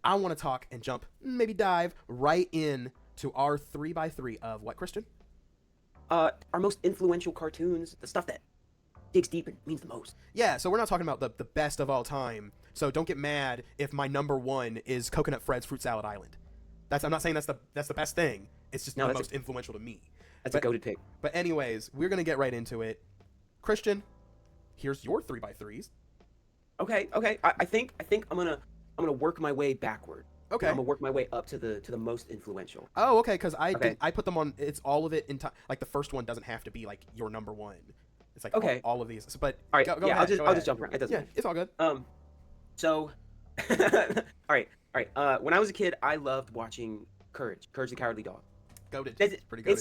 I want to talk and jump, maybe dive right in to our 3x3 of what, Christian? Our most influential cartoons, the stuff that digs deep and means the most. Yeah, so we're not talking about the best of all time. So don't get mad if my number one is Coconut Fred's Fruit Salad Island. I'm not saying that's the best thing. It's just the most influential to me. That's a goated pick. But anyways, we're gonna get right into it. Christian, here's your 3x3s. Okay. I think I'm gonna work my way backward. Okay. I'm gonna work my way up to the most influential. Oh, okay. Because I put them on. It's all of it in time. Like the first one doesn't have to be like your number one. It's like all of these. So, but all right, go ahead, I'll just jump around. It doesn't matter. It's all good. So, all right. When I was a kid, I loved watching Courage the Cowardly Dog. It's pretty good.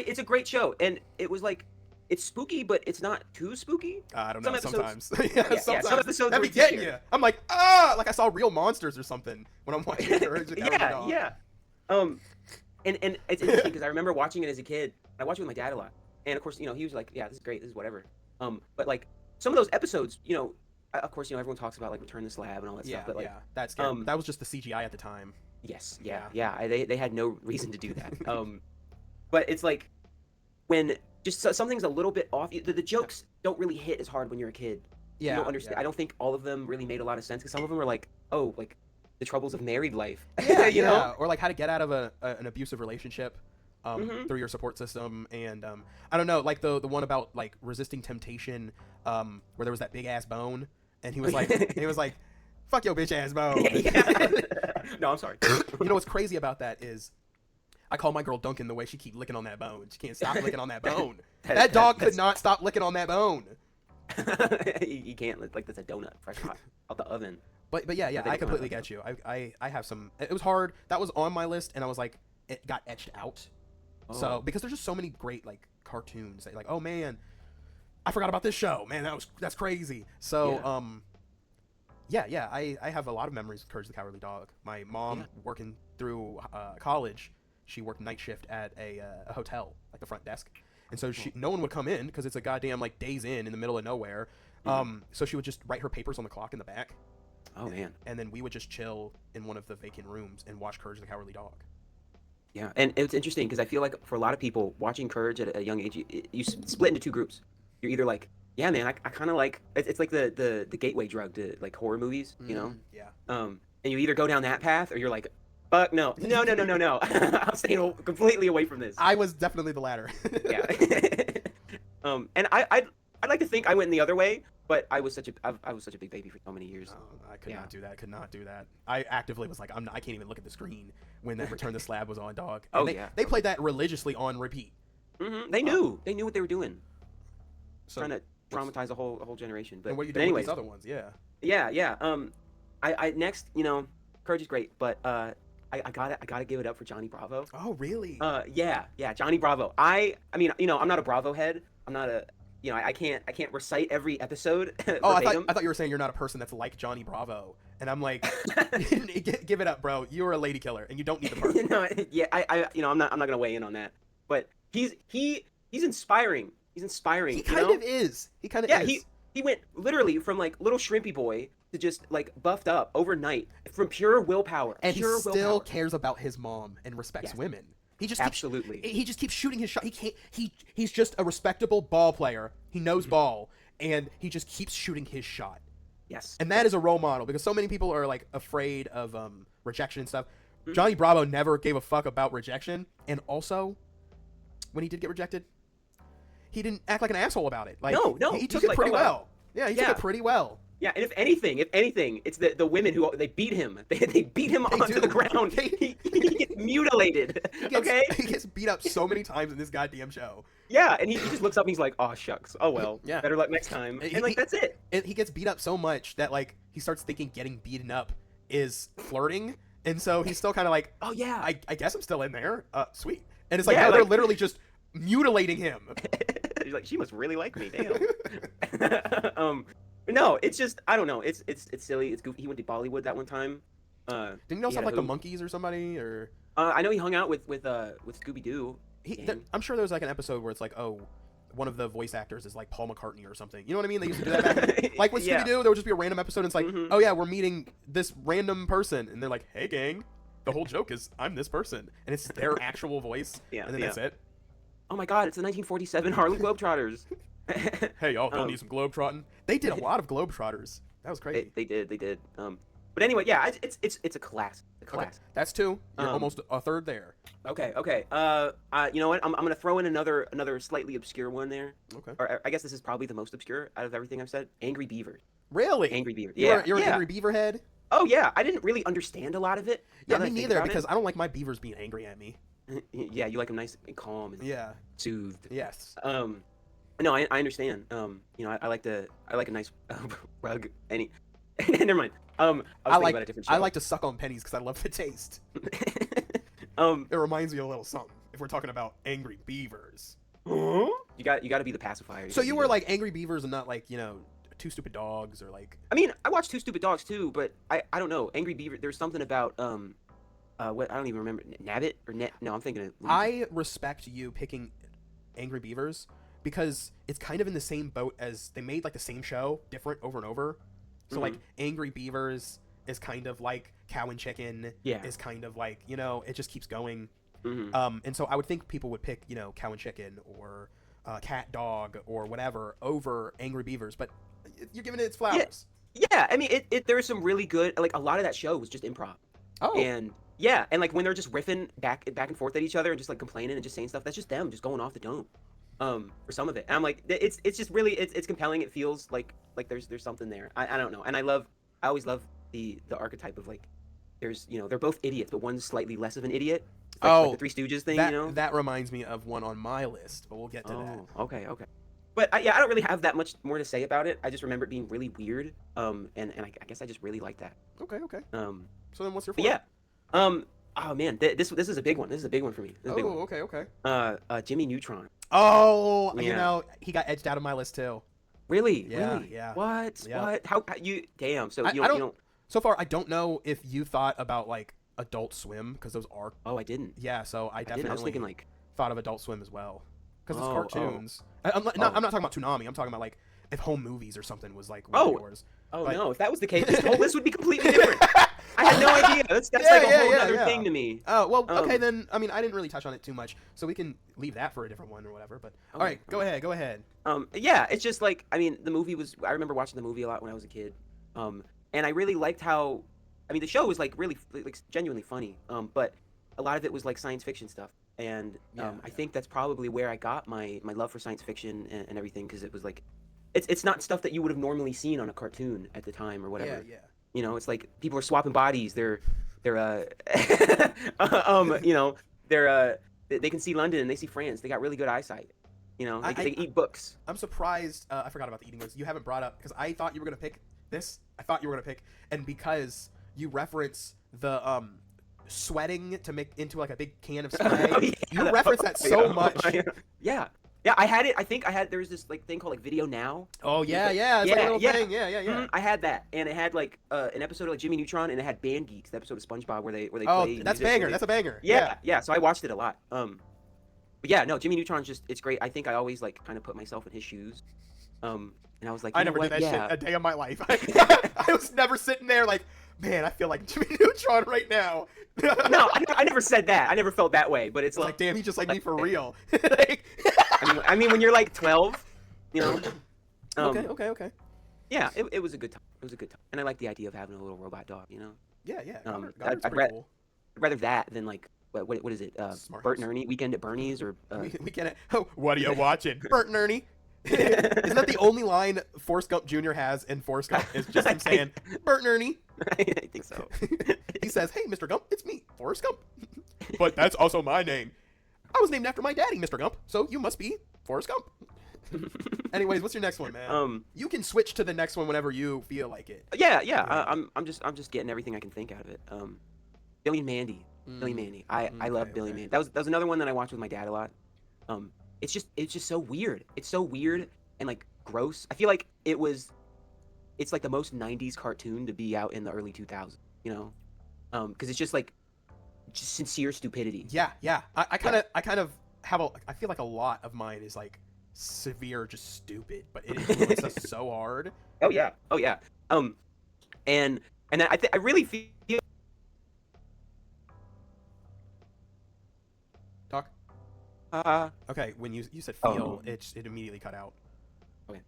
It's a great show, and it was like, it's spooky, but it's not too spooky. I don't know. Sometimes. Sometimes. Some episodes that be getting you. I'm like, like I saw real monsters or something when I'm watching Courage the Cowardly Dog. Yeah. And it's interesting because I remember watching it as a kid. I watched it with my dad a lot, and of course, he was like, yeah, this is great, this is whatever. But like some of those episodes, of course, everyone talks about like Return the Slab and all that stuff. But like, that's scary. That was just the CGI at the time. Yes. Yeah. They had no reason to do that. But it's like when just something's a little bit off. The jokes don't really hit as hard when you're a kid. Yeah. You don't understand. I don't think all of them really made a lot of sense because some of them were like, oh, like the troubles of married life. You know? Or like how to get out of an abusive relationship. Through your support system, and I don't know, like the one about like resisting temptation, where there was that big ass bone, and he was like, fuck your bitch ass bone. No, I'm sorry. You know what's crazy about that is, I call my girl Duncan the way she keep licking on that bone. She can't stop licking on that bone. That dog could not stop licking on that bone. You can't, like that's a donut fresh hot out the oven. But yeah, I completely get you. I have some. It was hard. That was on my list, and I was like, it got etched out. So because there's just so many great like cartoons that, like, oh man, I forgot about this show, man, that's crazy. So I have a lot of memories of Courage the Cowardly Dog. My mom working through college, she worked night shift at a hotel, like the front desk, and so no one would come in because it's a goddamn like Days Inn in the middle of nowhere. So she would just write her papers on the clock in the back. Oh man. And then we would just chill in one of the vacant rooms and watch Courage the Cowardly Dog. Yeah, and it's interesting because I feel like for a lot of people watching Courage at a young age, you split into two groups. You're either like, yeah, man, I kind of like it's like the gateway drug to like horror movies, Yeah. And you either go down that path or you're like, fuck no. I'm staying completely away from this. I was definitely the latter. Yeah. And I'd like to think I went in the other way, but I was such a big baby for so many years. I could not do that. Could not do that. I actively was like, I can't even look at the screen when that Return the Slab was on, dog. And they played that religiously on repeat. They knew what they were doing. So trying to traumatize a whole generation. But and what are you doing with these other ones? Yeah. I next, Courage is great, but I gotta give it up for Johnny Bravo. Oh really? Yeah, Johnny Bravo. I mean, I'm not a Bravo head. I'm not a I can't recite every episode. Oh, I thought you were saying you're not a person that's like Johnny Bravo, and I'm like, give it up, bro. You're a lady killer, and you don't need the person. I'm not gonna weigh in on that, but he's inspiring. He's inspiring. He kind of is. Yeah, he went literally from like little shrimpy boy to just like buffed up overnight from pure willpower. And he still cares about his mom and respects women. He just keeps shooting his shot. He's just a respectable ball player. He knows ball, and he just keeps shooting his shot. Yes. And that is a role model because so many people are like afraid of rejection and stuff. Johnny Bravo never gave a fuck about rejection, and also when he did get rejected, he didn't act like an asshole about it. Like no, he took it pretty well. Yeah, he took it pretty well. Yeah, and if anything, it's the women who they beat him. They beat him onto the ground. He gets mutilated. He gets beat up so many times in this goddamn show. Yeah, and he just looks up and he's like, "Oh shucks, oh well, yeah. Better luck next time." And like that's it. And he gets beat up so much that like he starts thinking getting beaten up is flirting, and so he's still kind of like, "Oh yeah, I guess I'm still in there. Sweet." And it's like they're literally just mutilating him. He's like, she must really like me. Damn. No, it's just I don't know. It's silly. It's goofy. He went to Bollywood that one time. Didn't he also have like the Monkeys or somebody? Or I know he hung out with Scooby Doo. I'm sure there was like an episode where it's like, oh, one of the voice actors is like Paul McCartney or something. You know what I mean? They used to do that back like with Yeah. Scooby-Doo, there would just be a random episode and it's like, Mhm. oh yeah, we're meeting this random person. And they're like, hey gang, the whole joke is I'm this person. And it's their actual voice. Yeah, And then yeah. that's it. Oh my God, it's the 1947 Harlem Globetrotters. Hey y'all, don't need some globetrotting? They did a lot of globetrotters. That was crazy. They did. But anyway, yeah, it's a class. A class. Okay, that's two. You're almost a third there. Okay. You know what? I'm gonna throw in another slightly obscure one there. Okay. Or I guess this is probably the most obscure out of everything I've said. Angry Beavers. Really? Angry Beavers. You're, Yeah. you're an yeah. angry beaver head? Oh yeah. I didn't really understand a lot of it. Yeah, now that me I think neither, about because I don't like my beavers being angry at me. it. Yeah, you like them nice and calm and Yeah. soothed. Yes. No, I understand. You know, I like a nice rug. Never mind. I was thinking about a different show. I like to suck on pennies because I love the taste. It reminds me of a little something. If we're talking about angry beavers. you got to be the pacifier. So you were like angry beavers and not like, you know, Two Stupid Dogs or like. I mean, I watched Two Stupid Dogs too, but I don't know. Angry Beaver. There's something about what I don't even remember. Nabbit or Net? No, I'm thinking of. I respect you picking Angry Beavers because it's kind of in the same boat as they made like the same show, different over and over. So like Angry Beavers is kind of like Cow and Chicken. Yeah. Is kind of like, you know, it just keeps going. Mm-hmm. And so I would think people would pick, you know, Cow and Chicken or Cat Dog or whatever over Angry Beavers, but you're giving it its flowers. Yeah, I mean, there was some really good. Like a lot of that show was just improv. Oh. And yeah, and like when they're just riffing back and forth at each other and just like complaining and just saying stuff, that's just them just going off the dome. For some of it, and I'm like, it's just really it's compelling. It feels like there's something there. I don't know, and I always love the archetype of like, there's, you know, they're both idiots, but one's slightly less of an idiot. Like the Three Stooges thing, that, you know. That reminds me of one on my list, but we'll get to that. Okay. But I don't really have that much more to say about it. I just remember it being really weird. And I guess I just really like that. Okay. So then what's your But fourth? yeah. Oh man, this is a big one. This is a big one for me. This is a big one. Okay. Jimmy Neutron. Oh, you Yeah. know, he got edged out of my list too. Really? Yeah, Really? yeah. What? Yeah. What? How you? Damn. So I you don't- don't. So far, I don't know if you thought about like Adult Swim because those are. Oh, I didn't. Yeah, so I I didn't. definitely I was thinking like. thought of Adult Swim as well because it's Oh, cartoons. I'm not talking about Toonami. I'm talking about like if Home Movies or something was like one of yours. Oh But- no! If that was the case, this whole list would be completely different. I had no idea. That's like a whole other thing to me. Oh well, okay then. I mean, I didn't really touch on it too much, so we can leave that for a different one or whatever. But all right, go ahead. Yeah, it's just like, I mean, the movie was. I remember watching the movie a lot when I was a kid, and I really liked how. I mean, the show was like really like genuinely funny. But a lot of it was like science fiction stuff, and I think that's probably where I got my love for science fiction and everything, because it was like, it's not stuff that you would have normally seen on a cartoon at the time or whatever. Yeah. You know, it's like people are swapping bodies. They're you know, they can see London and they see France. They got really good eyesight. You know, they eat books. I'm surprised. I forgot about the eating ones. You haven't brought up because I thought you were gonna pick this. And because you reference the sweating to make into like a big can of spray, you reference that so much. Yeah, I had it. I think I had. There was this like thing called like Video Now. Oh yeah, it's like a little thing. Yeah. Mhm, I had that, and it had like an episode of like Jimmy Neutron, and it had Band Geeks, the episode of SpongeBob where they Oh, play. that's music, banger. That's a banger. Yeah. So I watched it a lot. But yeah, no, Jimmy Neutron's just, it's great. I think I always like kind of put myself in his shoes. And I was like, I you know never did what? that Yeah. shit a day of my life. I was never sitting there like, man, I feel like Jimmy Neutron right now. No, I never said that. I never felt that way. But it's like, damn, he just like me for real. I mean, when you're like 12, you know. Okay. Yeah, it was a good time. It was a good time, and I like the idea of having a little robot dog. You know. Yeah. Goddard's I'd pretty cool. rather that than like what is it? Smart Bert House. and Ernie, Weekend at Bernie's, or We get it. Oh, what are you watching? Bert and Ernie. Isn't that the only line Forrest Gump Jr. has in Forrest Gump? Is just him saying, Bert and Ernie. I think so. He says, hey, Mr. Gump, it's me, Forrest Gump. But that's also my name. I was named after my daddy, Mr. Gump, so you must be Forrest Gump. Anyways, what's your next one, man? You can switch to the next one whenever you feel like it. Yeah. I'm just getting everything I can think out of it. Billy and Mandy. Billy and Mandy. I love Billy and Mandy. That was another one that I watched with my dad a lot. It's just so weird. It's so weird and like gross. I feel like it's like the most 90s cartoon to be out in the early 2000s, you know? Because it's just like sincere stupidity. Yeah. I kind of have I feel like a lot of mine is like severe, just stupid, but it influenced us so hard. Oh yeah. Oh yeah. Um, and I really feel. Talk. Uh, Okay, when you said oh. feel, it immediately cut out. Okay.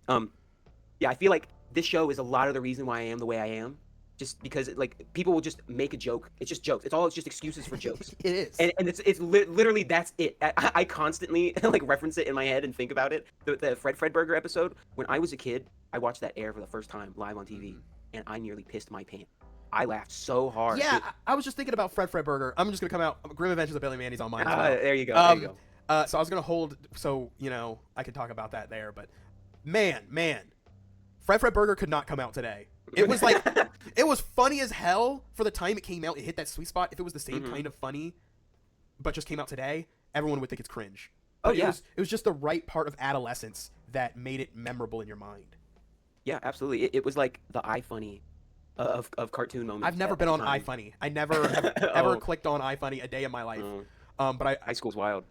Yeah, I feel like this show is a lot of the reason why I am the way I am. Just because like people will just make a joke. It's just jokes. It's just excuses for jokes. It is. And it's literally that's it. I constantly like reference it in my head and think about it. The Fred Burger episode. When I was a kid, I watched that air for the first time live on TV, and I nearly pissed my pants. I laughed so hard. Yeah, I was just thinking about Fred Burger. I'm just gonna come out. Grim Adventures of Billy and Mandy's on mine as well. There you go. There you go. So I was gonna hold. So I could talk about that there, but man, Fred Burger could not come out today. It was like, it was funny as hell for the time it came out. It hit that sweet spot. If it was the same kind of funny, but just came out today, everyone would think it's cringe. But it was just the right part of adolescence that made it memorable in your mind. Yeah, absolutely. It was like the iFunny of cartoon moments. I've never been on iFunny. I never have ever clicked on iFunny a day in my life. But high school's wild.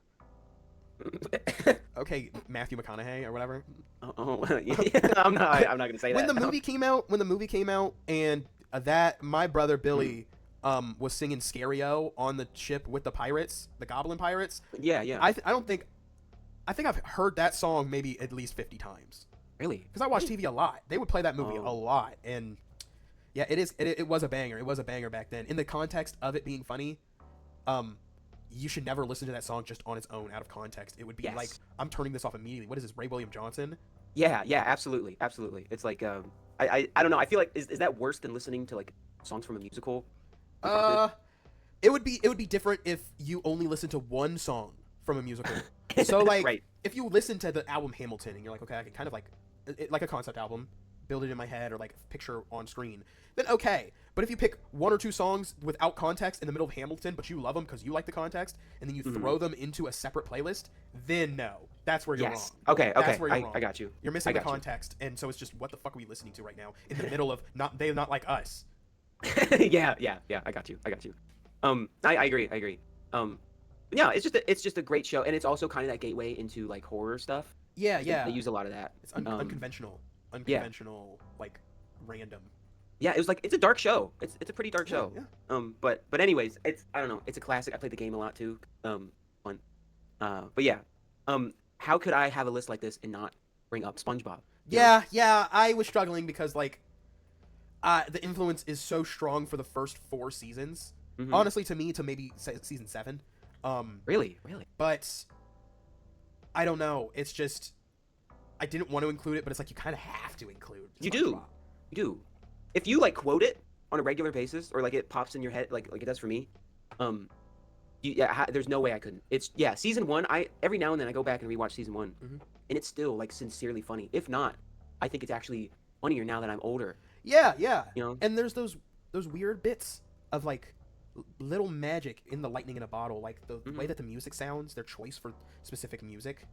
Okay, Matthew McConaughey or whatever. Yeah, I'm not gonna say when that. The movie came out, and that my brother Billy was singing Scario on the ship with the pirates, the Goblin Pirates. Yeah. I think I've heard that song maybe at least 50 times. Really? Because I watched TV a lot. They would play that movie a lot, and yeah, it was a banger. It was a banger back then. In the context of it being funny, you should never listen to that song just on its own out of context. It would be like, I'm turning this off immediately. What is this, Ray William Johnson? Yeah, absolutely. It's like I don't know. I feel like is that worse than listening to like songs from a musical? It would be different if you only listen to one song from a musical. So like, right. If you listen to the album Hamilton and you're like, okay, I can kind of like like a concept album, build it in my head or like picture on screen, then okay. But if you pick one or two songs without context in the middle of Hamilton, but you love them because you like the context, and then you throw them into a separate playlist, then no, that's where you're wrong. Okay. That's where you're wrong. I got you. You're missing the context, and so it's just, what the fuck are we listening to right now in the middle of they're not like us. Yeah. I got you. I agree. Yeah, it's just a great show, and it's also kind of that gateway into like horror stuff. Yeah. They use a lot of that. It's unconventional, like random. Yeah, it's a dark show. It's a pretty dark show. Yeah. But anyways, I don't know. It's a classic. I played the game a lot too. Fun. But yeah. How could I have a list like this and not bring up SpongeBob? Yeah. I was struggling because like, the influence is so strong for the first 4 seasons. Honestly, to me, to maybe season 7. Really. But I don't know. It's just, I didn't want to include it, but it's like you kind of have to include SpongeBob. You do. If you like quote it on a regular basis, or like it pops in your head, like it does for me, there's no way I couldn't. Season 1. Every now and then I go back and rewatch season 1, and it's still like sincerely funny. If not, I think it's actually funnier now that I'm older. Yeah. You know? And there's those weird bits of like little magic in the lightning in a bottle, like the way that the music sounds, their choice for specific music,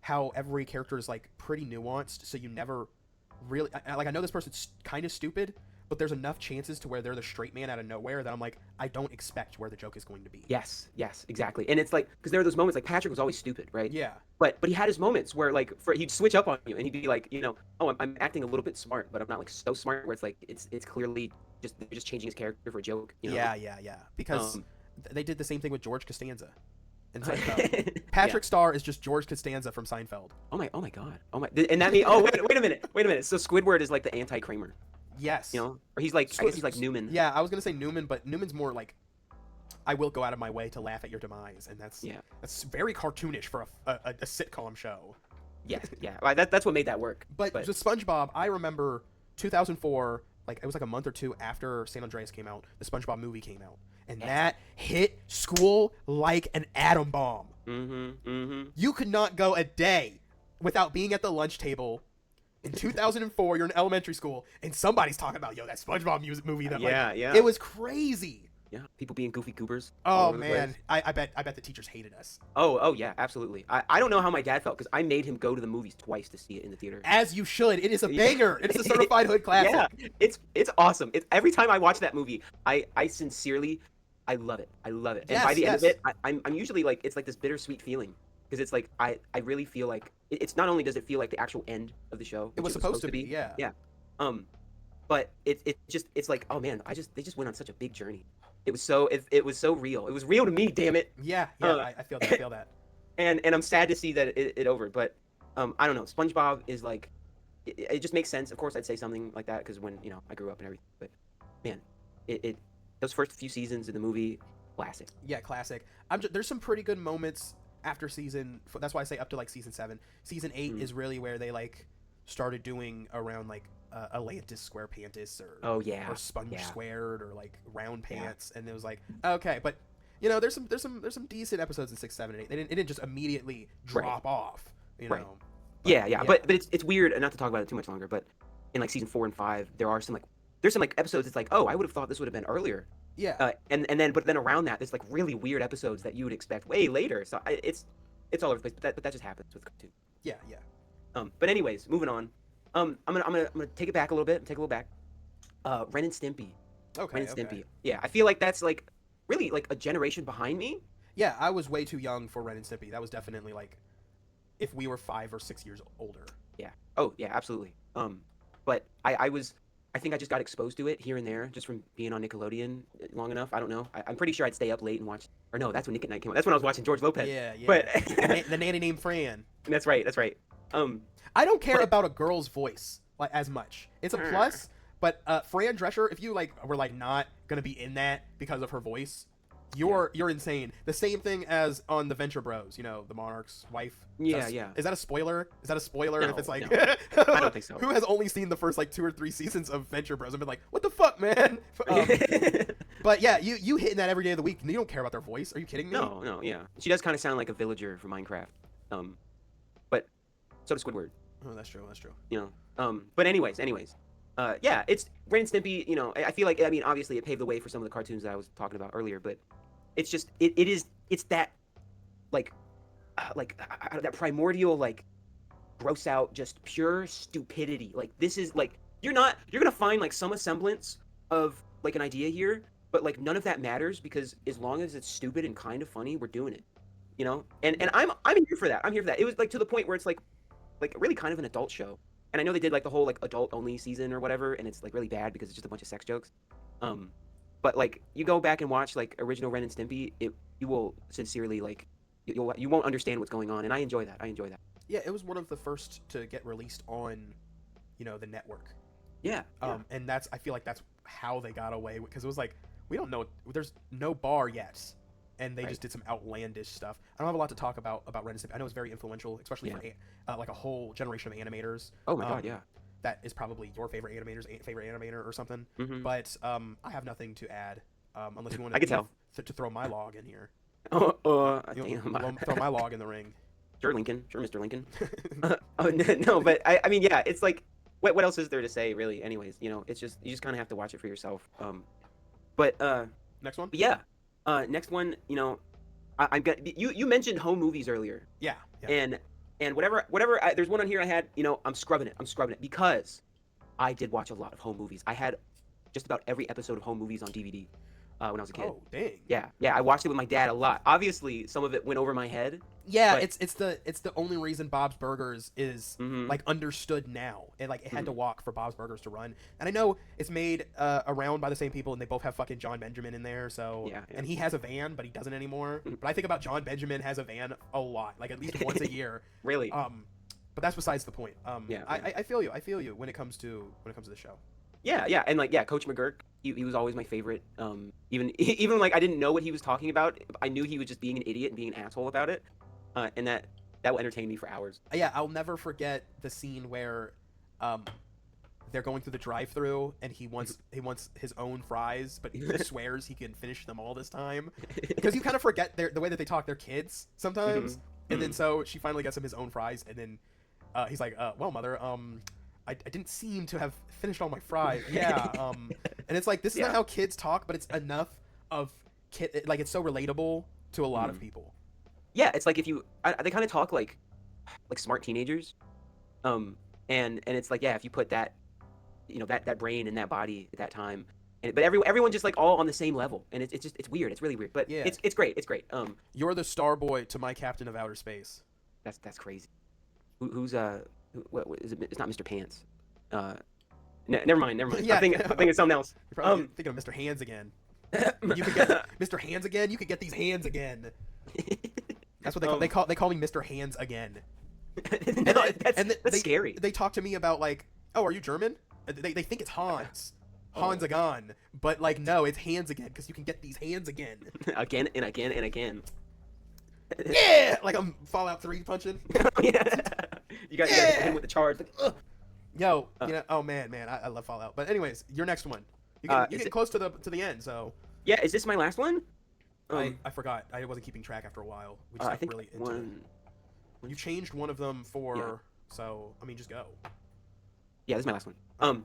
how every character is like pretty nuanced, so you never really I know this person's kind of stupid, but there's enough chances to where they're the straight man out of nowhere that I'm like, I don't expect where the joke is going to be. Yes, exactly. And it's like, because there are those moments, like Patrick was always stupid, right? Yeah. But he had his moments where like he'd switch up on you, and he'd be like, oh, I'm acting a little bit smart, but I'm not like so smart where it's like it's clearly just changing his character for a joke. Yeah. Because they did the same thing with George Costanza in Seinfeld. Patrick Starr is just George Costanza from Seinfeld. Oh my god. And that means wait a minute. So Squidward is like the anti-Kramer. Yes. Or he's like I guess he's like Newman. Yeah, I was gonna say Newman, but Newman's more like, I will go out of my way to laugh at your demise, and that's very cartoonish for a sitcom show. Yeah. Well, that's what made that work. But the SpongeBob, I remember 2004, like it was like a month or two after San Andreas came out, the SpongeBob movie came out, and that hit school like an atom bomb. You could not go a day without being at the lunch table. In 2004, you're in elementary school, and somebody's talking about, that SpongeBob movie. It was crazy. Yeah, people being goofy goobers. Oh man, I bet the teachers hated us. Oh yeah, absolutely. I don't know how my dad felt, because I made him go to the movies twice to see it in the theater. As you should. It is a banger. It's a certified hood classic. Yeah, it's awesome. Every time I watch that movie, I sincerely, I love it. And by the end of it, I'm usually like, it's like this bittersweet feeling, because it's like I really feel like it's not only does it feel like the actual end of the show, It was which supposed to be, yeah. yeah, but it's like, oh man, they just went on such a big journey. It was so real. It was real to me, damn it. Yeah, yeah, I feel that. I feel that. And I'm sad to see that it over, but I don't know. SpongeBob is like, it just makes sense. Of course, I'd say something like that because when I grew up and everything. But man, it those first few seasons of the movie, classic. Yeah, classic. There's some pretty good moments after that's why I say up to like season 7. Season 8 is really where they like started doing around like Atlantis SquarePantis or Sponge Squared or like Round Pants, and it was like, okay, but there's some decent episodes in 6, 7, and 8. It didn't just immediately drop off, Right. But, yeah, but it's weird, not to talk about it too much longer, but in like season 4 and 5, there's some episodes. It's like, oh, I would have thought this would have been earlier. Yeah. And then around that, there's like really weird episodes that you would expect way later. So it's all over the place. But that just happens with cartoon. Yeah. But anyways, moving on. I'm gonna take it back a little bit. Take a little back. Ren and Stimpy. Okay. Ren and Stimpy. Yeah, I feel like that's like really like a generation behind me. Yeah, I was way too young for Ren and Stimpy. That was definitely like if we were 5 or 6 years older. Yeah. Oh yeah, absolutely. But I think I just got exposed to it here and there just from being on Nickelodeon long enough. I don't know. I'm pretty sure I'd stay up late and watch. Or no, that's when Nick at Night came out. That's when I was watching George Lopez. Yeah. But the nanny named Fran. That's right. I don't care about a girl's voice like as much. It's a plus, but Fran Drescher, if you like were like not gonna be in that because of her voice, you're insane. The same thing as on the Venture Bros, the Monarch's wife. Yeah. Is that a spoiler? No, if it's like no. I don't think so. Who has only seen the first like 2 or 3 seasons of Venture Bros and been like, what the fuck, man? But yeah, you hitting that every day of the week and you don't care about their voice. Are you kidding me? No, yeah. She does kind of sound like a villager from Minecraft. But so does Squidward. Oh, that's true. But anyways, yeah, it's Ren and Stimpy. I feel like, I mean, obviously it paved the way for some of the cartoons that I was talking about earlier, but it's just it's that like that primordial like gross out just pure stupidity. Like this is like you're gonna find like some semblance of like an idea here, but like none of that matters because as long as it's stupid and kind of funny, we're doing it. And I'm here for that. I'm here for that. It was like to the point where it's like really kind of an adult show. And I know they did like the whole like adult only season or whatever, and it's like really bad because it's just a bunch of sex jokes. But like you go back and watch like original Ren and Stimpy, you will sincerely like you won't understand what's going on, and I enjoy that. Yeah, it was one of the first to get released on, the network. Yeah. And I feel like that's how they got away because it was like we don't know, there's no bar yet, and they just did some outlandish stuff. I don't have a lot to talk about Ren and Stimpy. I know it's very influential, especially for like a whole generation of animators. Oh my god, yeah. That is probably your favorite animator or something. Mm-hmm. But I have nothing to add unless you want I can tell. To throw my log in here. Damn. Throw my log in the ring. Sure, Lincoln. Sure, Mr. Lincoln. No, but I mean, yeah, it's like, what else is there to say, really? Anyways, it's just you just kind of have to watch it for yourself. But next one. Yeah. Next one. I've got you mentioned home movies earlier. Yeah. And whatever. There's one on here I had. I'm scrubbing it because I did watch a lot of home movies. I had just about every episode of home movies on DVD when I was a kid. Oh, dang. Yeah. I watched it with my dad a lot. Obviously, some of it went over my head. Yeah, but... it's the only reason Bob's Burgers is like understood now. And like it had to walk for Bob's Burgers to run. And I know it's made around by the same people, and they both have fucking John Benjamin in there. So and he has a van, but he doesn't anymore. But I think about John Benjamin has a van a lot, like at least once a year. Really? But that's besides the point. I feel you when it comes to the show. Yeah, and like Coach McGurk, he was always my favorite. Even like I didn't know what he was talking about. I knew he was just being an idiot and being an asshole about it. And that will entertain me for hours. Yeah, I'll never forget the scene where they're going through the drive-thru and he wants his own fries, but he swears he can finish them all this time. Because you kind of forget the way that they talk. They're kids sometimes. And then so she finally gets him his own fries, and then he's like, well, mother, I didn't seem to have finished all my fries. Yeah. And it's like, this is not how kids talk, but it's enough of like it's so relatable to a lot of people. Yeah, it's like they kind of talk like smart teenagers, and it's like if you put that, that brain in that body at that time, but everyone just like all on the same level, and it's weird. It's really weird, but Yeah. it's great. It's great. You're the star boy to my Captain of Outer Space. That's crazy. Who's what is it? It's not Mr. Pants. Never mind. Yeah. I think it's something else. You're probably thinking of Mr. Hands again. You could get Mr. Hands again. You could get these hands again. That's what they call. They call me Mr. Hands again. No, that's scary. They talk to me about like, oh, are you German? They think it's Hans. Hans again, but like no, it's hands again because you can get these hands again. Again and again and again. Yeah, like I'm Fallout 3 punching. Yeah. You got hit him with the charge. Like, ugh. Yo, you know, oh man, I love Fallout. But anyways, your next one. You get close to the end, so. Yeah, is this my last one? I forgot. I wasn't keeping track after a while. We just I think really into it. You changed one of them for, so I mean, just go. Yeah, this is my last one.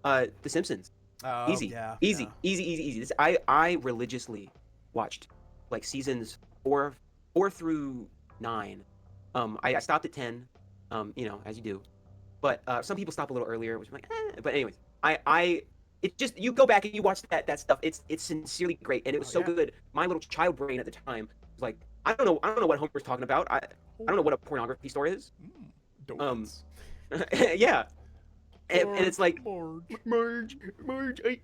The Simpsons. Oh, Easy. yeah, Easy. This, I religiously watched like seasons 4 through 9. I stopped at 10. You know, as you do. But some people stop a little earlier, which I'm like, But anyways, it just, you go back and you watch that stuff. It's sincerely great, and it was so good. My little child brain at the time was like, I don't know what Homer's talking about. I don't know what a pornography store is. Yeah. And it's like, Marge, I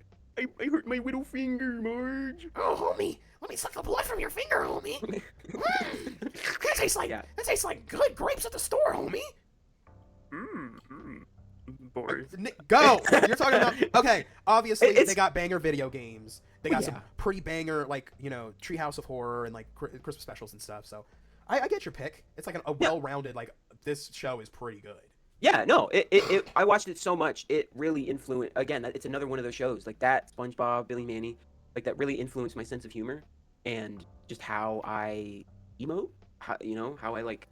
hurt my little finger, Marge. Oh, homie, let me suck the blood from your finger, homie. That tastes like good grapes at the store, homie. Boy. Go. You're talking about okay. Obviously, It's- they got banger video games. They got Yeah. some pretty banger, like Treehouse of Horror and like Christmas specials and stuff. So, I get your pick. It's like a well-rounded. Like this show is pretty good. Yeah, no, I watched it so much. It really influenced. Again, it's another one of those shows like that, SpongeBob, Billy Manny, like that really influenced my sense of humor and just how I emote, how I like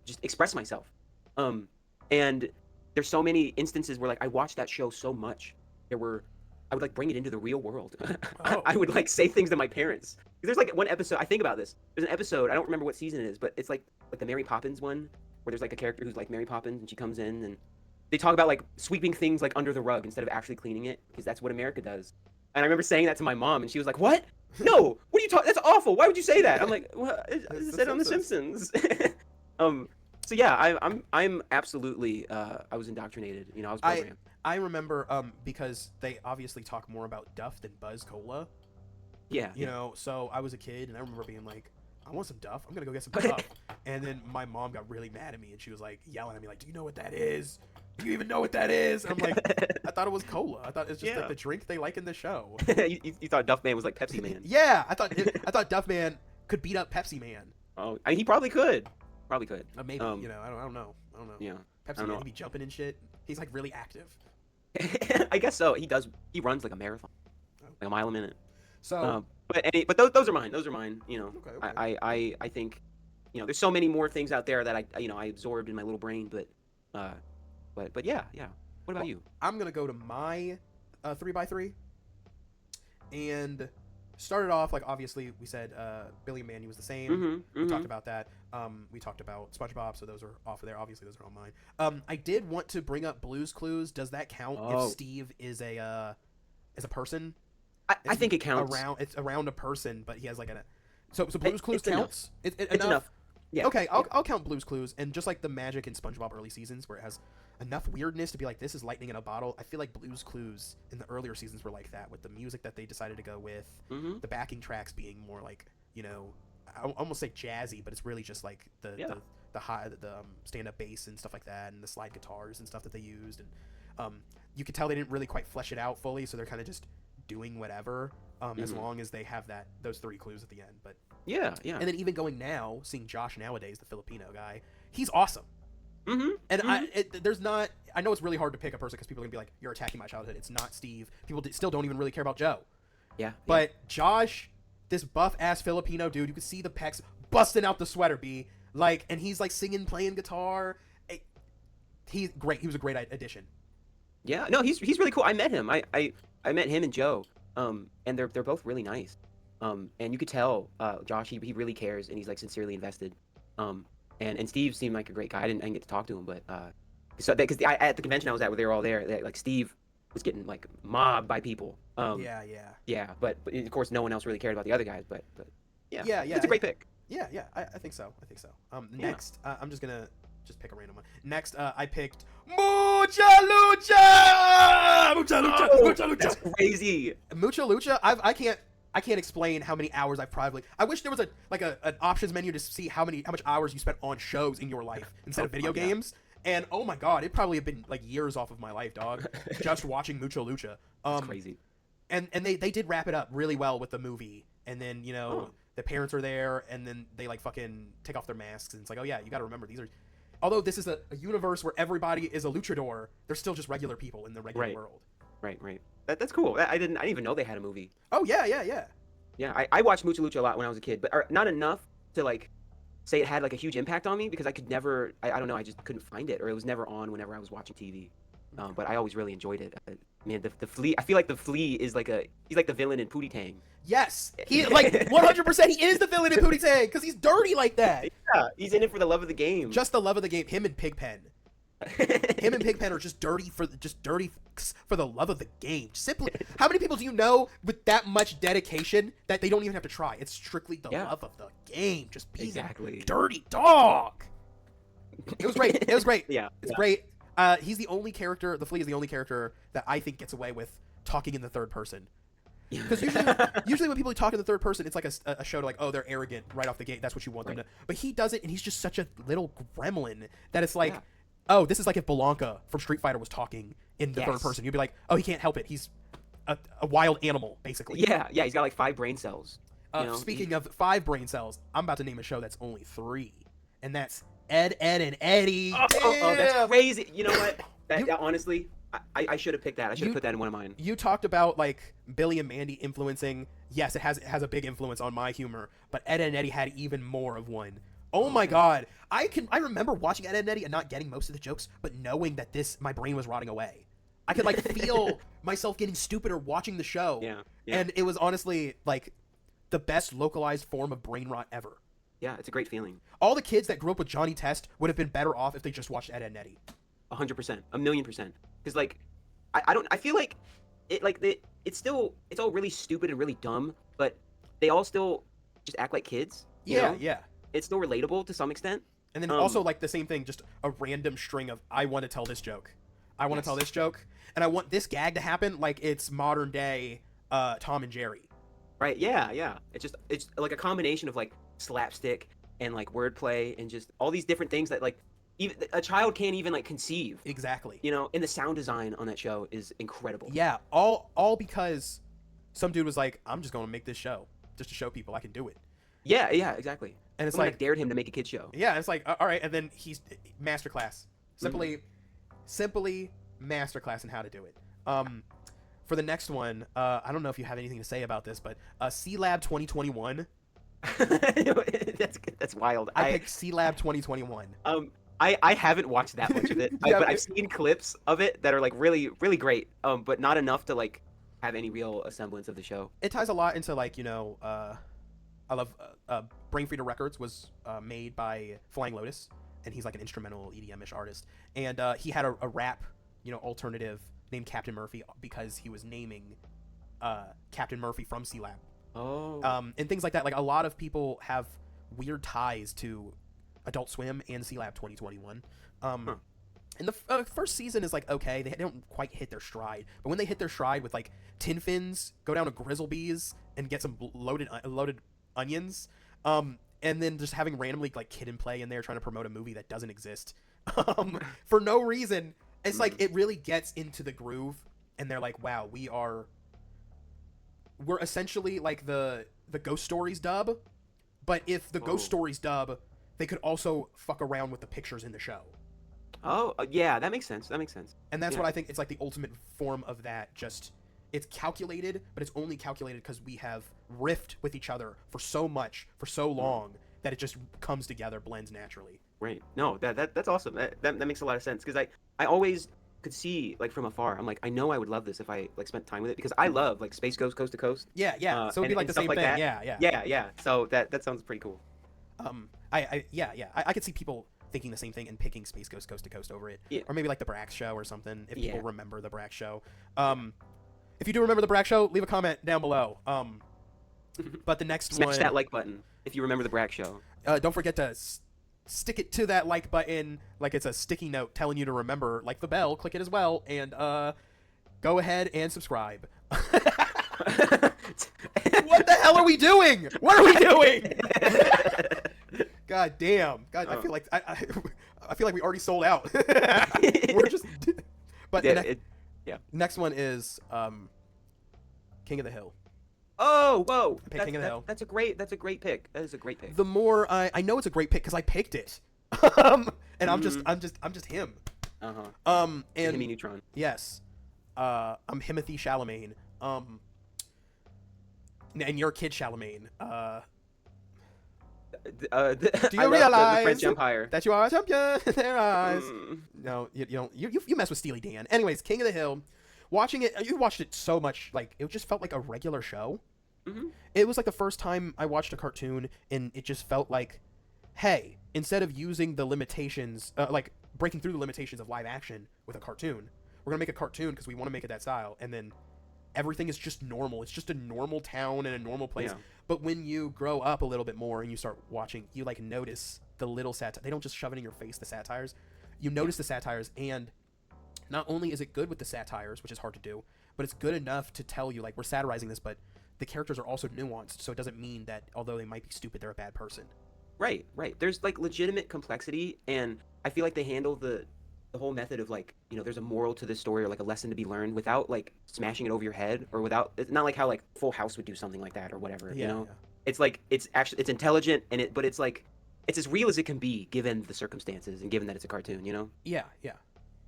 just express myself. And there's so many instances where like I watched that show so much. I would like bring it into the real world. I would like say things to my parents. There's like one episode. I think about this. There's an episode. I don't remember what season it is, but it's like the Mary Poppins one, where there's like a character who's like Mary Poppins, and she comes in and they talk about like sweeping things like under the rug instead of actually cleaning it, because that's what America does. And I remember saying that to my mom, and she was like, "What? No, what are you talking? That's awful. Why would you say that?" I'm like, "Well, it said on The Simpsons." So yeah, I'm absolutely I was indoctrinated. I was programmed. I remember because they obviously talk more about Duff than Buzz Cola. Yeah. So I was a kid and I remember being like, I want some Duff. I'm gonna go get some Duff. And then my mom got really mad at me and she was like yelling at me like, "Do you know what that is? Do you even know what that is?" And I'm like, I thought it was cola. I thought it's just like the drink they like in the show. you thought Duff Man was like Pepsi Man? Yeah, I thought Duff Man could beat up Pepsi Man. Oh, he probably could. Probably could. Maybe. I don't know. Yeah. Pepsi Man, he be jumping and shit. He's like really active. I guess so. He does. He runs like a marathon, like a mile a minute. So, but those are mine. Those are mine. Okay. I think, there's so many more things out there that I absorbed in my little brain. But yeah. What about you? I'm gonna go to my 3x3, and started off like obviously we said Billy and Mandy was the same. We talked about that. We talked about SpongeBob, so those are off of there. Obviously, those are all mine. I did want to bring up Blue's Clues. Does that count if Steve is a person? I think it counts. It's around a person, but he has like so Blue's Clues counts. It's enough. Yeah. Okay, I'll count Blue's Clues, and just like the magic in SpongeBob early seasons, where it has enough weirdness to be like, this is lightning in a bottle. I feel like Blue's Clues in the earlier seasons were like that, with the music that they decided to go with, the backing tracks being more like, I almost say jazzy, but it's really just like the stand-up bass and stuff like that, and the slide guitars and stuff that they used, and you could tell they didn't really quite flesh it out fully, so they're kind of just doing whatever, as long as they have those 3 clues at the end. But yeah. And then even going now, seeing Josh nowadays, the Filipino guy, he's awesome. And I know it's really hard to pick a person because people are gonna be like, you're attacking my childhood. It's not Steve. People still don't even really care about Joe. Yeah. But Josh, this buff ass Filipino dude, you can see the pecs busting out the sweater, and he's like singing, playing guitar. He's great. He was a great addition. Yeah. No, he's really cool. I met him. I met him and Joe. And they're both really nice. And you could tell Josh, he really cares, and he's like sincerely invested. And Steve seemed like a great guy. I didn't get to talk to him, but because at the convention I was at, where they were all there, like Steve was getting like mobbed by people. Yeah, yeah. Yeah, but of course no one else really cared about the other guys. But yeah, Yeah, yeah. it's a great pick. Yeah, yeah. I think so. I think so. Yeah. Next, I'm just gonna pick a random one. Next, I picked Mucha Lucha. Mucha Lucha. Oh, Mucha Lucha. that's crazy. Mucha Lucha. I can't explain how many hours I've probably. I wish there was an options menu to see how much hours you spent on shows in your life instead of video games. And oh my god, it probably have been like years off of my life, dog, just watching Mucha Lucha. That's crazy. And they did wrap it up really well with the movie. And then the parents are there, and then they like fucking take off their masks, and it's like, oh yeah, you got to remember these are. Although this is a universe where everybody is a luchador, they're still just regular people in the regular world. Right. That's cool. I didn't even know they had a movie. Oh yeah. Yeah, I watched Mucha Lucha a lot when I was a kid, but not enough to like say it had like a huge impact on me because I could never. I don't know. I just couldn't find it, or it was never on whenever I was watching TV. But I always really enjoyed it. Man, the Flea. I feel like the Flea is he's like the villain in Pootie Tang. Yes, he like 100%. He is the villain in Pootie Tang because he's dirty like that. Yeah, he's in it for the love of the game. Just the love of the game. Him and Pigpen. Him and Pigpen are just dirty for the love of the game. Simply, how many people do you know with that much dedication that they don't even have to try? It's strictly the love of the game. Just being a dirty dog. It was great. It was great. Yeah, it's great. He's the only character. The Flea is the only character that I think gets away with talking in the third person. Because usually when people talk in the third person, it's like a show to like, oh, they're arrogant right off the gate. That's what you want them to. But he does it, and he's just such a little gremlin that it's like, oh, this is like if Blanca from Street Fighter was talking in the third person. You'd be like, oh, he can't help it. He's a wild animal, basically. Yeah. He's got like 5 brain cells. Speaking of 5 brain cells, I'm about to name a show that's only 3, and that's Ed, and Eddy. Oh, that's crazy. You know what? That honestly, I should have picked that. I should have put that in one of mine. You talked about like Billy and Mandy influencing. Yes, it has a big influence on my humor, but Ed and Eddy had even more of one. Oh my god. I remember watching Ed and Eddy and not getting most of the jokes, but knowing that my brain was rotting away. I could like feel myself getting stupider watching the show. Yeah. And it was honestly like the best localized form of brain rot ever. Yeah, it's a great feeling. All the kids that grew up with Johnny Test would have been better off if they just watched Ed and Eddy. 100%, 1,000,000%. Because like, I feel like it's all really stupid and really dumb, but they all still just act like kids. You know? Yeah. It's still relatable to some extent. And then also like the same thing, just a random string of I want to tell this joke, I want to tell this joke, and I want this gag to happen like it's modern day Tom and Jerry. Right? Yeah. It's like a combination of like slapstick and like wordplay and just all these different things that like even a child can't even like conceive. Exactly. And the sound design on that show is incredible. Yeah, all because some dude was like, I'm just going to make this show just to show people I can do it. Yeah, exactly. And it's someone like dared him to make a kid show. Yeah, it's like all right, and then he's masterclass. Simply masterclass in how to do it. For the next one, I don't know if you have anything to say about this, but Sealab 2021. That's wild. I picked Sealab 2021. I haven't watched that much of it, but I've seen clips of it that are like really, really great. But not enough to like have any real semblance of the show. It ties a lot into like I love Brain Freeder Records was made by Flying Lotus, and he's like an instrumental EDM-ish artist, and he had a rap alternative named Captain Murphy because he was naming Captain Murphy from Sealab. Oh. And things like that. Like a lot of people have weird ties to Adult Swim and Sealab 2021. And the first season is like okay, they don't quite hit their stride, but when they hit their stride with like Tin Fins, go down to Grizzlebees and get some loaded onions, and then just having randomly like Kid and Play in there trying to promote a movie that doesn't exist for no reason. It's like it really gets into the groove, and they're like, wow, we're essentially like the Ghost Stories dub, but if the Ghost Stories dub, they could also fuck around with the pictures in the show. Oh, yeah, that makes sense. And that's what I think it's like the ultimate form of that. Just it's calculated, but it's only calculated because we have riffed with each other for so much for so long that it just comes together, blends naturally. Right. No, that's awesome. That makes a lot of sense because I always could see like from afar. I'm like, I know I would love this if I like spent time with it because I love like Space Ghost Coast to Coast. Yeah. So it'd be like the same like thing. That. Yeah. So that sounds pretty cool. I could see people thinking the same thing and picking Space Ghost Coast to Coast over it. Yeah. Or maybe like the Brax Show or something, if people Yeah. remember the Brax Show. If you do remember the Brax Show, leave a comment down below. But the next Smash one... that like button if you remember the Brack Show. don't forget to stick it to that like button like it's a sticky note telling you to remember. Like the bell, click it as well, and go ahead and subscribe. What the hell are we doing? What are we doing? God damn. God, I feel like I feel like we already sold out. We're just. But yeah, next one is King of the Hill. Oh, whoa! I picked King of the Hill. That's a great pick. That is a great pick. The more I know it's a great pick because I picked it, and I'm just him. And And Neutron. yes, I'm Timothy Chalamet. And your kid Chalamet. Do you realize the French Empire? that you are a champion in their eyes? No, you don't. You mess with Steely Dan. Anyways, King of the Hill. Watching it, you watched it so much, like it just felt like a regular show. It was like the first time I watched a cartoon, and it just felt like, hey, instead of using the limitations, like breaking through the limitations of live action with a cartoon, we're gonna make a cartoon because we want to make it that style, and then everything is just normal. It's just a normal town and a normal place. Yeah. But when you grow up a little bit more and you start watching, you like notice the little satire. They don't just shove it in your face, the satires. You notice the satires, and not only is it good with the satires, which is hard to do, but it's good enough to tell you, like, we're satirizing this, but the characters are also nuanced, so it doesn't mean that although they might be stupid, they're a bad person. Right. There's like legitimate complexity, and I feel like they handle the whole method of like, there's a moral to this story or like a lesson to be learned without like smashing it over your head, or without, it's not like how like Full House would do something like that or whatever. Yeah. It's like it's intelligent, but it's like it's as real as it can be given the circumstances and given that it's a cartoon. Yeah.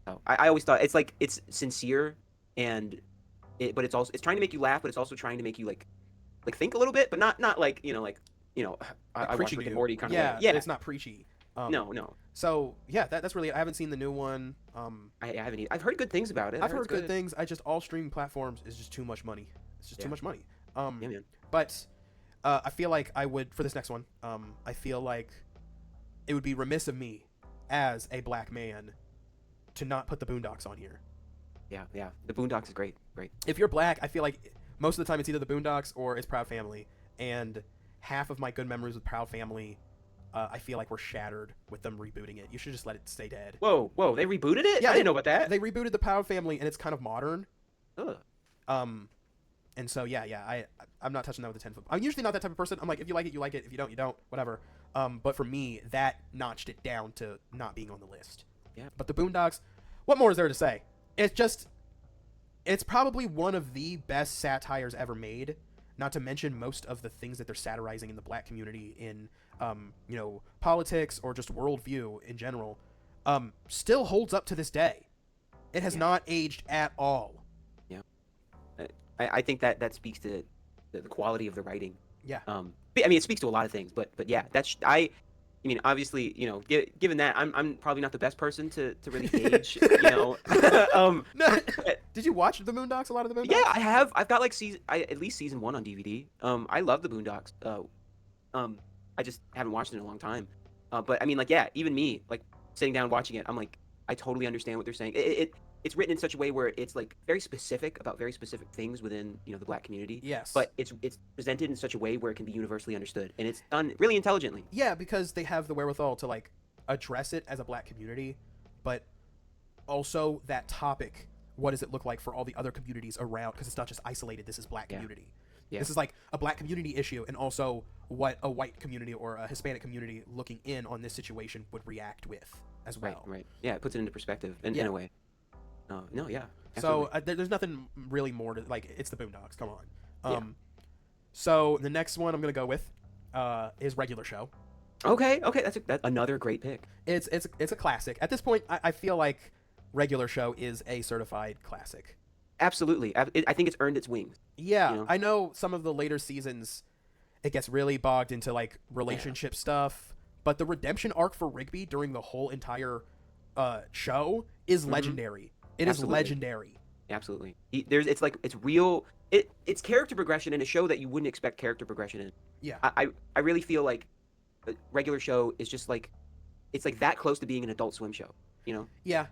So I always thought it's sincere, but it's trying to make you laugh, but it's also trying to make you like think a little bit, but not like I watch Preaching Rick and you. Morty kind of Yeah, way. Yeah, it's not preachy. No. So yeah, that's really. I haven't seen the new one. I haven't either. I've heard good things about it. I've heard good things. All streaming platforms is just too much money. It's just too much money. Yeah, man. But I feel like I would, for this next one, I feel like it would be remiss of me as a black man to not put the Boondocks on here. Yeah. The Boondocks is great. If you're black, I feel like most of the time it's either the Boondocks or it's Proud Family. And half of my good memories with Proud Family, I feel like were shattered with them rebooting it. You should just let it stay dead. Whoa, they rebooted it? Yeah, I didn't know about that. They rebooted the Proud Family, and it's kind of modern. Ugh. And so I'm not touching that with a 10-foot. I'm usually not that type of person. I'm like, if you like it, you like it. If you don't, you don't. Whatever. But for me, that notched it down to not being on the list. Yeah. But the Boondocks, what more is there to say? It's probably one of the best satires ever made. Not to mention most of the things that they're satirizing in the black community in, politics or just worldview in general, still holds up to this day. It has not aged at all. Yeah. I think that speaks to the quality of the writing. Yeah. It speaks to a lot of things, but yeah, obviously, given that I'm probably not the best person to really gauge, No. Did you watch the Boondocks? A lot of the Boondocks? Yeah, I have. I've got like at least season 1 on DVD. I love the Boondocks. I just haven't watched it in a long time. But even me, like sitting down watching it, I'm like, I totally understand what they're saying. It's written in such a way where it's like very specific about very specific things within the black community. Yes. But it's presented in such a way where it can be universally understood, and it's done really intelligently. Yeah, because they have the wherewithal to like address it as a black community, but also that topic. What does it look like for all the other communities around? Because it's not just isolated. This is black community. Yeah. This is like a black community issue, and also what a white community or a Hispanic community looking in on this situation would react with as well. Right. Yeah, it puts it into perspective in a way. No, yeah. So there's nothing really more to like. It's the Boondocks. Come on. So the next one I'm gonna go with is Regular Show. Okay. That's another great pick. It's a classic. At this point, I feel like Regular Show is a certified classic. Absolutely. I think it's earned its wings. Yeah, I know some of the later seasons, it gets really bogged into like relationship stuff, but the redemption arc for Rigby during the whole entire show is legendary. It is legendary. Absolutely. It's real. It's character progression in a show that you wouldn't expect character progression in. Yeah. I really feel like Regular Show is just like it's like that close to being an Adult Swim show, you know? Yeah.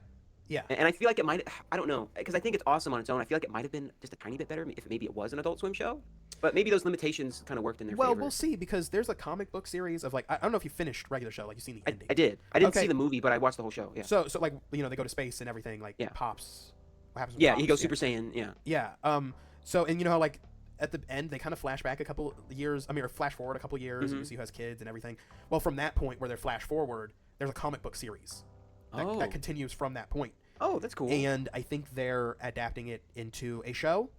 Yeah. And I feel like it might, I don't know, because I think it's awesome on its own. I feel like it might have been just a tiny bit better if maybe it was an Adult Swim show, but maybe those limitations kind of worked in their Well, favor. we'll see, because there's a comic book series of like, I don't know if you finished regular show, like you've seen the ending. I did. I didn't Okay. see the movie, but I watched the whole show. Yeah. So like, you know, they go to space and everything, like Yeah. Pops. What happens with Yeah, Pops? he goes Super Saiyan. Yeah. Yeah. So, and you know how like at the end they kind of flash back a couple years, or flash forward a couple years, and you see who has kids and everything. Well, from that point where they're flash forward, there's a comic book series that continues from that point. Oh, that's cool. And I think they're adapting it into a show,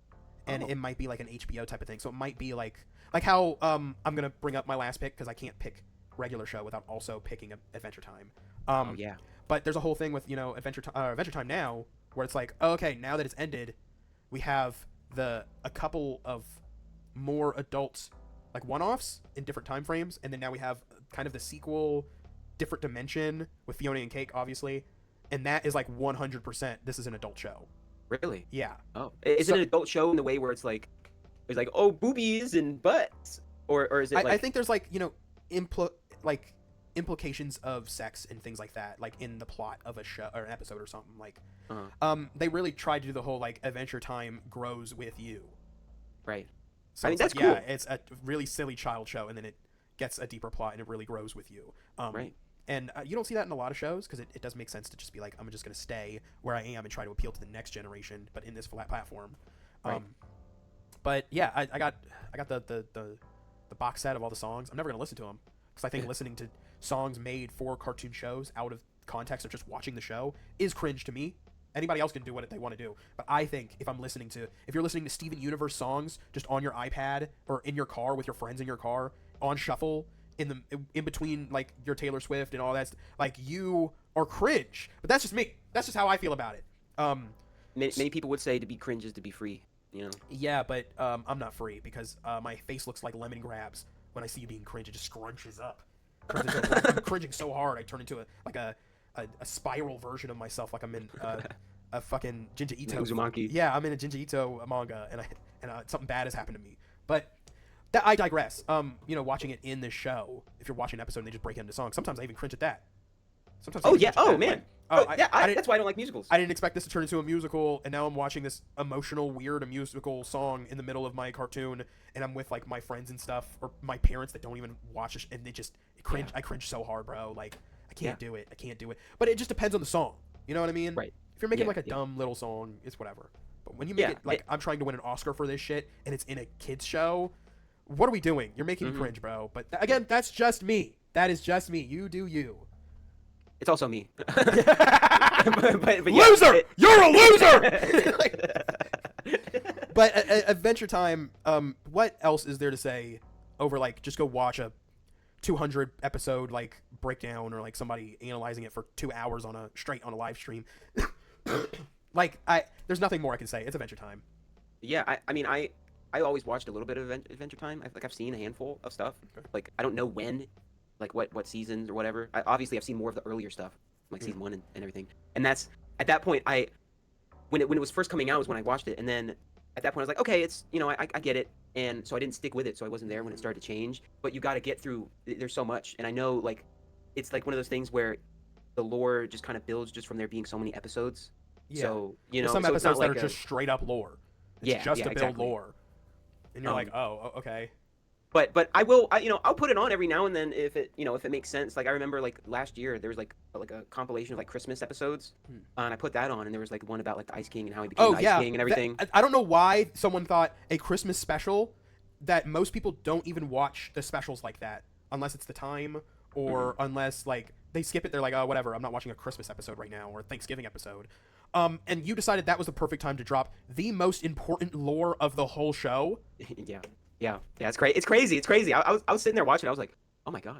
and it might be like an HBO type of thing. So it might be like how I'm gonna bring up my last pick because I can't pick regular show without also picking Adventure Time. Oh yeah. But there's a whole thing with, you know, Adventure Time now, where it's like, okay, now that it's ended, we have a couple of more adult, like, one-offs in different time frames, and then now we have kind of the sequel, different dimension with Fiona and Cake, obviously, and that is like 100%. This is an adult show. Really? Yeah. Oh, is it an adult show in the way where it's like oh, boobies and butts, or is it like? I think there's like, you know, implications of sex and things like that, like in the plot of a show or an episode or something. Like, they really tried to do the whole like Adventure Time grows with you. Right. So I mean, that's like, cool. Yeah, it's a really silly child show, and then it gets a deeper plot and it really grows with you. Right. And you don't see that in a lot of shows because it does make sense to just be like, I'm just going to stay where I am and try to appeal to the next generation, but in this flat platform. Right. But yeah, I got the box set of all the songs. I'm never going to listen to them because I think listening to songs made for cartoon shows out of context of just watching the show is cringe to me. Anybody else can do what they want to do, but I think if you're listening to Steven Universe songs just on your iPad or in your car with your friends in your car on shuffle in between like your Taylor Swift and all that, like, you are cringe. But that's just me. That's just how I feel about it. Many people would say to be cringe is to be free. You know. Yeah, but I'm not free because my face looks like lemon grabs when I see you being cringe. It just scrunches up. I'm cringing so hard I turn into a spiral version of myself, like I'm in a fucking Jinja Ito. Uzumaki. Yeah, I'm in a Jinja Ito manga, and something bad has happened to me. But I digress. You know, watching it in the show, if you're watching an episode and they just break it into songs, sometimes I even cringe at that. Sometimes. Oh yeah. Oh man. Like, That's why I don't like musicals. I didn't expect this to turn into a musical, and now I'm watching this emotional, weird musical song in the middle of my cartoon, and I'm with like my friends and stuff, or my parents that don't even watch it, and they just cringe. Yeah. I cringe so hard, bro. Like, I can't do it. I can't do it. But it just depends on the song. You know what I mean? Right. If you're making like a dumb little song, it's whatever. But when you make it like I'm trying to win an Oscar for this shit, and it's in a kids show, what are we doing? You're making me cringe, bro. But again, that's just me. That is just me. You do you. It's also me. but loser! You're a loser! But Adventure Time, what else is there to say over, like, just go watch a 200 episode, like, breakdown, or, like, somebody analyzing it for 2 hours on a live stream? Like, there's nothing more I can say. It's Adventure Time. Yeah, I mean, I always watched a little bit of Adventure Time. I've seen a handful of stuff. Okay. Like, I don't know when, like, what seasons or whatever. Obviously, I've seen more of the earlier stuff, like season 1 and everything. And that's, at that point, when it was first coming out was when I watched it, and then at that point I was like, okay, it's, you know, I get it, and so I didn't stick with it, so I wasn't there when it started to change. But you got to get through. There's so much, and I know, like, it's like one of those things where the lore just kind of builds just from there being so many episodes. Yeah. So, you know, some so episodes that are just straight up lore. It's just to build exactly. lore, and you're like, oh, okay. But I'll put it on every now and then if it makes sense. Like, I remember, like, last year there was like a compilation of like Christmas episodes, and I put that on, and there was like one about like the Ice King and how he became the Ice King and everything. I don't know why someone thought a Christmas special, that most people don't even watch the specials like that unless it's the time, or unless like they skip it. They're like, oh, whatever, I'm not watching a Christmas episode right now, or a Thanksgiving episode. And you decided that was the perfect time to drop the most important lore of the whole show. Yeah, it's great. It's crazy. I was sitting there watching. I was like, oh my god.